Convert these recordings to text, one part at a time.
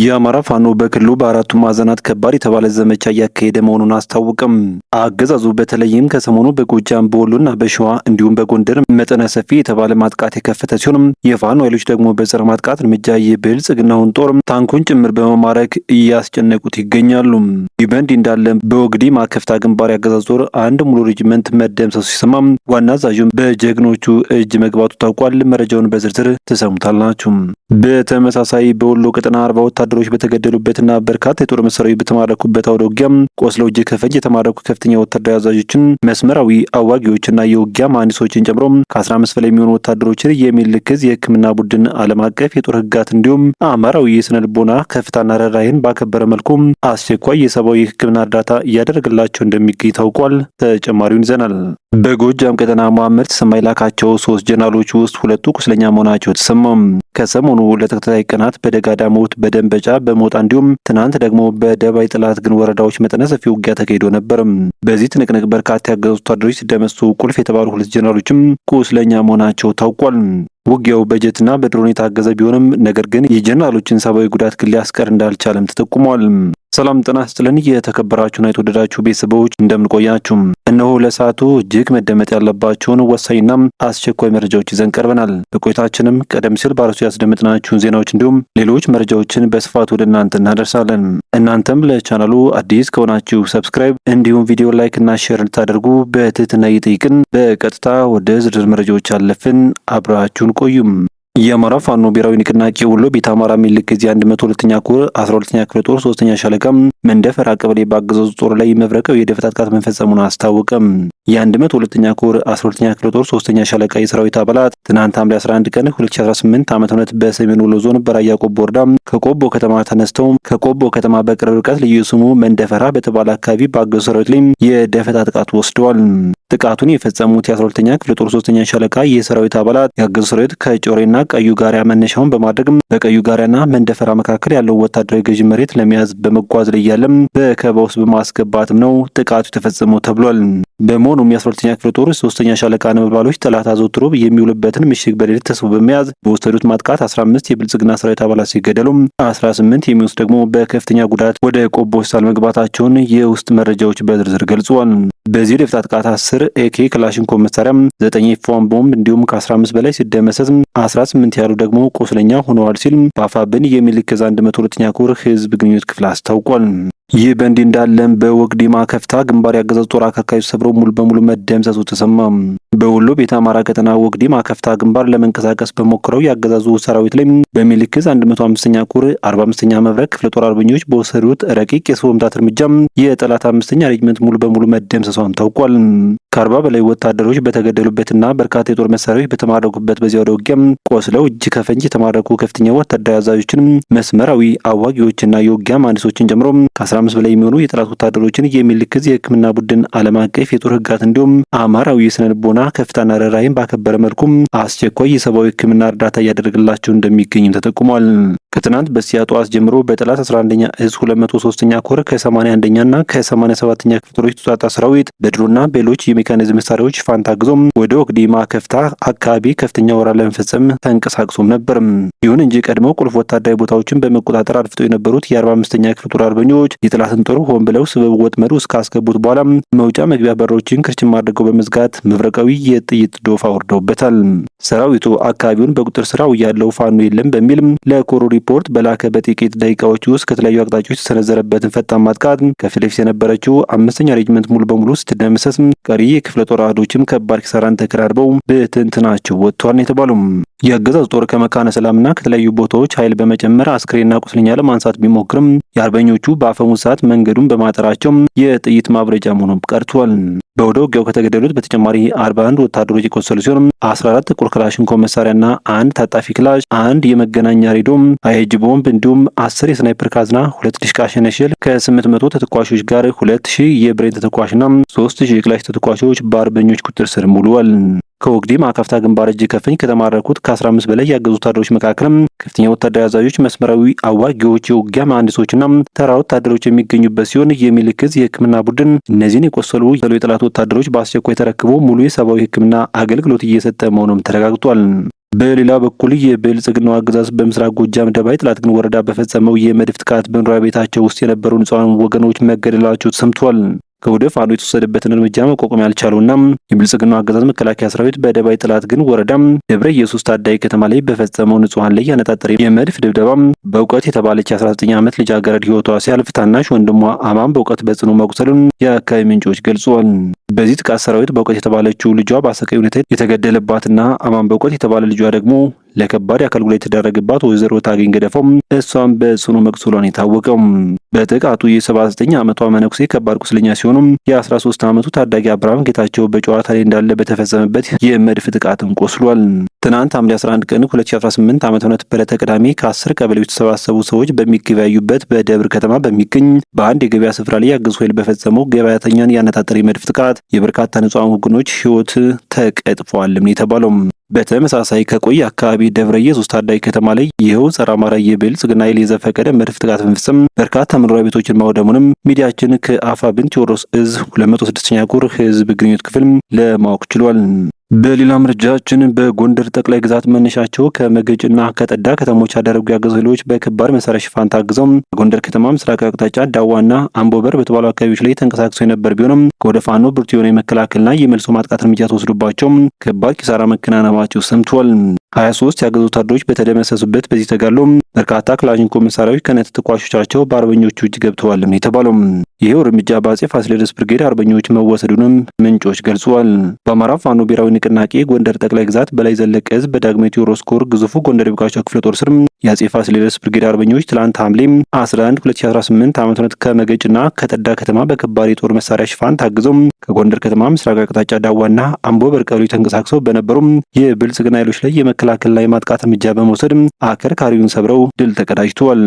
የአማራ ፋኖ በክልሉ በአራቱ ማዕዘናት ከባድ የተባለ ዘመቻ እያካሄደ መሆኑን አስታወቀም። አገዛዙ በተለይም ከሰሞኑ በጎጃም በወሎና በሸዋ እንዲሁም በጎንደር መጠነ ሰፊ የተባለ ማጥቃት የከፈተ ሲሆንም የፋኖ ኃይሎች ደግሞ በጸረ ማጥቃት እርምጃ የብልጽግናውን ጦር ታንኩን ጭምር በመማረክ እያስጨነቁት ይገኛሉ። ይህ በእንዲህ እንዳለ በወግዲ ማከፍታ ግንባር ያገዛዙ ጦር አንድ ሙሉ ሬጅመንት መደምሰሱ ሲሰማም ዋና አዛዡም በጀግኖቹ እጅ መግባቱ ታውቋል። መረጃውን በዝርዝር ትሰሙታላችሁ። በተመሳሳይ በወሎ ቀጠና 40 ወታደሮች በተገደሉበትና በርካታ የጦር መሳሪያዎች በተማረኩበት አውደ ውጊያም ቆስለው እጅ ከፈንጅ የተማረኩ ከፍተኛ ወታደራዊ አዛዦችን፣ መስመራዊ አዋጊዎችና የውጊያ መሐንዲሶችን ጨምሮ ከ15 በላይ የሚሆኑ ወታደሮችን የሚልክዝ የሕክምና ቡድን ዓለም አቀፍ የጦር ሕግጋት እንዲሁም አማራዊ የስነ ልቦና ከፍታና ርህራሄን ባከበረ መልኩ አስቸኳይ የሰብአዊ ሕክምና እርዳታ እያደረገላቸው እንደሚገኝ ታውቋል። ተጨማሪውን ይዘናል። በጎጃም ቀጠና መሐመድ ተሰማ የላካቸው 3 ጀነራሎች ውስጥ 2ቱ ቁስለኛ መሆናቸው ተሰማም። ከሰሞኑ ለተከታታይ ቀናት በደጋ ዳሞት፣ በደንበጫ፣ በሞጣ እንዲሁም ትናንት ደግሞ በደባይ ጥላት ግን ወረዳዎች መጠነ ሰፊ ውጊያ ተካሂዶ ነበር። በዚህ ትንቅንቅ በርካታ ያገዙ ወታደሮች ሲደመሱ ቁልፍ የተባሉ 2 ጀነራሎችም ቁስለኛ መሆናቸው ታውቋል። ውጊያው በጀትና በድሮን የታገዘ ቢሆንም ነገር ግን የጀነራሎችን ሰብአዊ ጉዳት ግን ሊያስቀር እንዳልቻለም ተጠቁሟል። ሰላም ጤና ይስጥልን። የተከበራችሁና የተወደዳችሁ ቤተሰቦች እንደምንቆያችሁ፣ እነሆ ለሰዓቱ እጅግ መደመጥ ያለባቸውን ወሳኝና አስቸኳይ መረጃዎች ይዘን ቀርበናል። በቆይታችንም ቀደም ሲል ባርሱ ያስደመጥናችሁን ዜናዎች እንዲሁም ሌሎች መረጃዎችን በስፋት ወደ እናንተ እናደርሳለን። እናንተም ለቻናሉ አዲስ ከሆናችሁ ሰብስክራይብ እንዲሁም ቪዲዮ ላይክ እና ሼር እንድታደርጉ በትህትና እየጠየቅን በቀጥታ ወደ ዝርዝር መረጃዎች አለፍን። አብራችሁን ቆዩም። የአማራ ፋኖ ብሔራዊ ንቅናቄ ወሎ ቤተ አማራ ሚልክዝ 102ኛ ኮር 12ኛ ክፍለ ጦር 3ኛ ሻለቃ መንደፈራ ቀበሌ ባገዛዙ ጦር ላይ መብረቃዊ የደፈጣ ጥቃት መፈጸሙን አስታወቀም። የ102ኛ ኮር 12ኛ ክፍለ ጦር 3ኛ ሻለቃ የሰራዊት አባላት ትናንት ሐምሌ 11 ቀን 2018 ዓ.ም በሰሜን ወሎ ዞን በራያ ቆቦ ወረዳ ከቆቦ ከተማ ተነስተው ከቆቦ ከተማ በቅርብ ርቀት ልዩ ስሙ መንደፈራ በተባለ አካባቢ ባገዛዙ ሰራዊት ላይ የደፈጣ ጥቃት ወስደዋል። ጥቃቱን የፈጸሙት የ12ኛ ክፍለ ጦር 3ኛ ሻለቃ የሰራዊት አባላት ያገዙ ሰራዊት ከጮሬና ቀዩ ጋሪያ መነሻውን በማድረግ በቀዩ ጋሪያና መንደፈራ መካከል ያለው ወታደራዊ ገዢ መሬት ለመያዝ በመጓዝ ላይ ያለም በከበባ ውስጥ በማስገባትም ነው ጥቃቱ የተፈጸመው ተብሏል። በመሆኑም የ12ኛ ክፍለ ጦር 3ኛ ሻለቃ ነበልባሎች ጠላት አዘውትሮ የሚውልበትን ምሽግ በሌሊት ተስቦ በመያዝ በወሰዱት ማጥቃት 15 የብልጽግና ሰራዊት አባላት ሲገደሉ 18 የሚወስድ ደግሞ በከፍተኛ ጉዳት ወደ ቆቦ ሆስፒታል መግባታቸውን የውስጥ መረጃዎች በዝርዝር ገልጿል። በዚህ የደፈጣ ጥቃት 10 ኤኬ ክላሽንኮቭ መሳሪያ፣ 9 ኤፍ1 ቦምብ እንዲሁም ከ15 በላይ ሲደመሰስ 18 ያሉ ደግሞ ቆስለኛ ሆነዋል ሲል በአፋብን የሚልክዝ 102ኛ ኮር ህዝብ ግንኙነት ክፍል አስታውቋል። ይህ በእንዲህ እንዳለም በወግዲ ማከፍታ ግንባር ያገዛዙ ጦር አከርካሪ ሰብሮ ሙሉ በሙሉ መደምሰሱ ተሰማ። በወሎ ቤተ አማራ ቀጠና ወግዲ ማከፍታ ግንባር ለመንቀሳቀስ በሞክረው ያገዛዙ ሰራዊት ላይ በሚልክዝ 105ኛ ኮር 45ኛ መብረቅ ክፍለ ጦር አርበኞች በወሰዱት ረቂቅ የሰው መምታት እርምጃ የጠላት 5ኛ ሬጅመንት ሙሉ በሙሉ መደምሰሷን ታውቋል። ከ40 በላይ ወታደሮች በተገደሉበትና በርካታ የጦር መሳሪያዎች በተማረኩበት በዚያው ወደ ውጊያም ቆስለው እጅ ከፈንጅ የተማረኩ ከፍተኛ ወታደራዊ አዛዦችን፣ መስመራዊ አዋጊዎችና የውጊያ መሐንዲሶችን ጨምሮ ከ15 በላይ የሚሆኑ የጠላት ወታደሮችን የሚልክዝ የሕክምና ቡድን ዓለም አቀፍ የጦር ሕግጋት እንዲሁም አማራዊ የስነ ልቦና ከፍታና ርህራሄን ባከበረ መልኩም አስቸኳይ የሰብአዊ ሕክምና እርዳታ እያደረገላቸው እንደሚገኝም ተጠቁሟል። ከትናንት በስቲያ ጠዋት ጀምሮ በጠላት 11ኛ እዝ 203ኛ ኮር ከ81ኛ እና ከ87ኛ ክፍለ ጦሮች የተውጣጣ ሰራዊት በድሮና በሌሎች የሜካኒዝም መሳሪያዎች ፋን ታግዞም ወደ ወግዲ ማከፍታ አካባቢ ከፍተኛ ወረራ ለመፈጸም ተንቀሳቅሶም ነበር። ይሁን እንጂ ቀድመው ቁልፍ ወታደራዊ ቦታዎችን በመቆጣጠር አድፍጠው የነበሩት የ45ኛ ክፍለ ጦር አርበኞች የጠላትን ጦር ሆን ብለው ስበብ ወጥመድ ውስጥ ካስገቡት በኋላ መውጫ መግቢያ በሮችን ክርችም አድርገው በመዝጋት መብረቃዊ የጥይት ዶፍ አውርደውበታል። ሰራዊቱ አካባቢውን በቁጥር ስራው ያለው ፋኖ የለም በሚል ለኮሩ ሪፖርት በላከ በጥቂት ደቂቃዎች ውስጥ ከተለያዩ አቅጣጫዎች የተሰነዘረበትን ፈጣን ማጥቃት ከፊት ለፊት የነበረችው 5ኛ ሬጅመንት ሙሉ በሙሉ ስትደመሰስ ቀሪ የክፍለ ጦር አህዶችም ከባድ ኪሳራን ተከራርበው በትንትናቸው ወጥቷል የተባሉ የአገዛዙ ጦር ከመካነ ሰላምና ከተለያዩ ቦታዎች ኃይል በመጨመር አስክሬንና ቁስለኛ ለማንሳት ቢሞክርም የአርበኞቹ በአፈሙዝ ሰዓት መንገዱን በማጠራቸው የጥይት ማብረጃ መሆኑን ቀርቷል። በወደ ውጊያው ከተገደሉት በተጨማሪ 41 ወታደሮች የቆሰሉ ሲሆን 14 ጥቁር ክላሽንኮቭ መሳሪያና 1 ታጣፊ ክላሽ፣ 1 የመገናኛ ሬዲዮ፣ አይኤጅ ቦምብ እንዲሁም 10 የስናይፐር ካዝና፣ 2 ዲሽቃ ሸነሽል ከ800 ተተኳሾች ጋር 2000 የብሬን ተተኳሽና 3000 የክላሽ ተተኳሾች በአርበኞች ቁጥጥር ስር ውለዋል። ከወግዲ ማከፍታ ግንባር እጅ ከፍንጅ ከተማረኩት ከ15 በላይ ያገዙ ወታደሮች መካከልም ከፍተኛ ወታደራዊ አዛዦች፣ መስመራዊ አዋጊዎች፣ የውጊያ መሐንዲሶችና ተራ ወታደሮች የሚገኙበት ሲሆን የሚልክዝ የሕክምና ቡድን እነዚህን የቆሰሉ የጠላት ወታደሮች በአስቸኳይ ተረክቦ ሙሉ የሰብአዊ ሕክምና አገልግሎት እየሰጠ መሆኑም ተረጋግጧል። በሌላ በኩል የብልጽግናው አገዛዝ በምስራቅ ጎጃም ደባይ ጥላትግን ወረዳ በፈጸመው የመድፍ ጥቃት በመኖሪያ ቤታቸው ውስጥ የነበሩ ንጹሃን ወገኖች መገደላቸው ተሰምቷል። ከወደ ፋኖ የተወሰደበትን እርምጃ መቋቋም ያልቻለውና የብልጽግናው አገዛዝ መከላከያ ሰራዊት በደባይ ጥላትግን ወረዳም ደብረ ኢየሱስ ታዳይ ከተማ ላይ በፈጸመው ንጹሃን ላይ ያነጣጠረ የመድፍ ድብደባ በእውቀት የተባለች 19 ዓመት ልጃገረድ ህይወቷ ሲያልፍ ታናሽ ወንድሟ አማን በእውቀት በጽኑ መቁሰሉን የአካባቢ ምንጮች ገልጸዋል። በዚህ ጥቃት ሰራዊት በእውቀት የተባለችው ልጇ በአሰቃቂ ሁኔታ የተገደለባትና አማን በእውቀት የተባለ ልጇ ደግሞ ለከባድ የአካል ጉዳት የተዳረገባት ወይዘሮ ታገኝ ገደፋው እሷም በጽኑ መቁሰሏን የታወቀው። በጥቃቱ የ79 ዓመቷ መነኩሴ ከባድ ቁስለኛ ሲሆኑም የ13 ዓመቱ ታዳጊ አብርሃም ጌታቸው በጨዋታ ላይ እንዳለ በተፈጸመበት የመድፍ ጥቃትም ቆስሏል። ትናንት ሐምሌ 11 ቀን 2018 ዓ.ም በዕለተ ቅዳሜ ከ10 ቀበሌዎች የተሰባሰቡ ሰዎች በሚገበያዩበት በደብር ከተማ በሚገኝ በአንድ የገበያ ስፍራ ላይ ያገዙ ኃይል በፈጸመው ገበያተኛን ያነጣጠረ የመድፍ ጥቃት የበርካታ ንጹሃን ወገኖች ህይወት ተቀጥፏልም የተባለው። በተመሳሳይ ከቆየ አካባቢ ደብረ ኢየሱስ ታዳይ ከተማ ላይ ይኸው ጸረ አማራ የብልጽግና ኃይል የዘፈቀደ መድፍ ጥቃት በመፈጸም በርካታ መኖሪያ ቤቶችን ማውደሙንም ሚዲያችን ከአፋብን ቴዎድሮስ እዝ 206ኛ ኮር ህዝብ ግንኙነት ክፍል ለማወቅ ችሏል። በሌላ መረጃችን በጎንደር ጠቅላይ ግዛት መነሻቸው ከመገጭና ከጠዳ ከተሞች ያደረጉ ያገዙ ኃይሎች በከባድ መሳሪያ ሽፋን ታግዘው በጎንደር ከተማ ምስራቅ አቅጣጫ ዳዋና አምቦበር በተባሉ አካባቢዎች ላይ ተንቀሳቅሰው የነበር ቢሆንም ከወደ ፋኖ ብርቱ የሆነ የመከላከልና የመልሶ ማጥቃት እርምጃ ተወስዶባቸው ከባድ ኪሳራ መከናነባቸው ሰምቷል። 23 ያገዙ ወታደሮች በተደመሰሱበት በዚህ ተጋድሎ በርካታ ክላሽንኮቭ መሳሪያዎች ከነት ተኳሾቻቸው በአርበኞቹ እጅ ገብተዋል የተባለው። ይሄው እርምጃ በአጼ ፋሲለደስ ብርጌድ አርበኞች መወሰዱንም ምንጮች ገልጸዋል። በአማራ ፋኖ ብሔራዊ ንቅናቄ ጎንደር ጠቅላይ ግዛት በላይ ዘለቀ ህዝብ በዳግማዊ ቴዎድሮስ ኮር ግዙፉ ጎንደር የብጋቸው ክፍለ ጦር ስር የአጼ ፋሲለደስ ብርጌድ አርበኞች ትላንት ሐምሌ 11 2018 ዓ.ም ከመገጭና ከጠዳ ከተማ በከባድ የጦር መሳሪያ ሽፋን ታግዘው ከጎንደር ከተማ ምስራቅ አቅጣጫ ዳዋና አምቦበር ቀበሌዎች ተንቀሳቅሰው በነበሩ የብልጽግና ኃይሎች ላይ የመከላከልና የማጥቃት እርምጃ በመውሰድ አከርካሪውን ሰብረው ድል ተቀዳጅተዋል።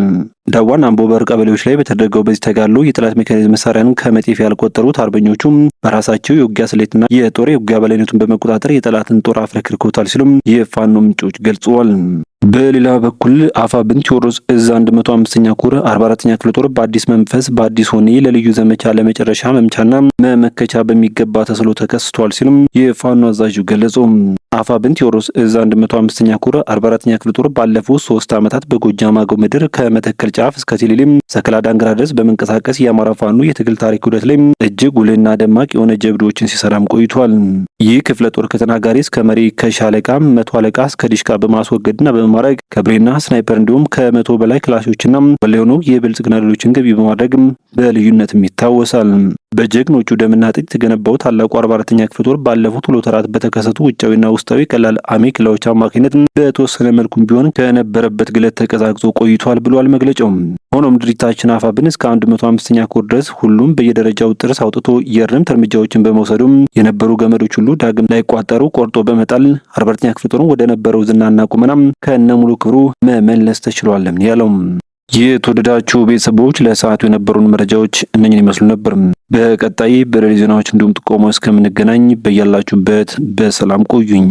ዳዋና አምቦበር ቀበሌዎች ላይ በተደረገው በዚህ ተጋድሎ የጠላት ሜካኒዝም መሳሪያን ከመጤፍ ያልቆጠሩት አርበኞቹ በራሳቸው የውጊያ ስሌትና የጦር የውጊያ በላይነቱን በመቆጣጠር የጠላትን ጦር አፍረክርከውታል ሲሉም የፋኖ ምንጮች ገልጸዋል። በሌላ በኩል አፋብን ቴዎድሮስ እዝ 105ኛ ኮር 44ኛ ክፍለ ጦር በአዲስ መንፈስ በአዲስ ሆኔ ለልዩ ዘመቻ ለመጨረሻ መምቻና መመከቻ በሚገባ ተስሎ ተከስቷል ሲሉም የፋኖ አዛዡ ገለጹ። አፋብን ቴዎድሮስ እዝ 105ኛ ኮር 44ኛ ክፍለ ጦር ባለፉት 3 ዓመታት በጎጃም አገው ምድር ከመተከል ጫፍ እስከ ቴሌሊም ሰከላ ዳንግራ ድረስ በመንቀሳቀስ የአማራ ፋኖ የትግል ታሪክ ውደት ላይ እጅግ ጉልህና ደማቅ የሆነ ጀብዶችን ሲሰራም ቆይቷል። ይህ ክፍለ ጦር ከተናጋሪ እስከ መሪ ከሻለቃ መቶ አለቃ እስከ ዲሽቃ በማስወገድና በማድረግ ከብሬና ስናይፐር እንዲሁም ከ100 በላይ ክላሾችና በላይ ሆኖ የብልጽግና ሌሎችን ገቢ በማድረግ በልዩነትም ይታወሳል። በጀግኖቹ ደምና አጥንት የተገነባው ታላቁ 44ኛ ክፍለ ጦር ባለፉት 2 ወራት በተከሰቱ ውጫዊና ውስጣዊ ቀላል አሜክላዎች አማካኝነት በተወሰነ መልኩም ቢሆን ከነበረበት ግለት ተቀዛቅዞ ቆይቷል ብሏል መግለጫው። ሆኖም ድርጅታችን አፋብን እስከ 105ኛ ኮር ድረስ ሁሉም በየደረጃው ጥርስ አውጥቶ የእርምት እርምጃዎችን በመውሰዱም የነበሩ ገመዶች ሁሉ ዳግም ላይቋጠሩ ቆርጦ በመጣል 44ኛ ክፍለ ጦርን ወደ ነበረው ዝናና ቁመናም ከነሙሉ ክብሩ መመለስ ተችሏል ያለው። የተወደዳችሁ ቤተሰቦች ለሰዓቱ የነበሩን መረጃዎች እነኝን ይመስሉ ነበር። በቀጣይ በሌሎች ዜናዎች እንዲሁም ጥቆማ እስከምንገናኝ በያላችሁበት በሰላም ቆዩኝ።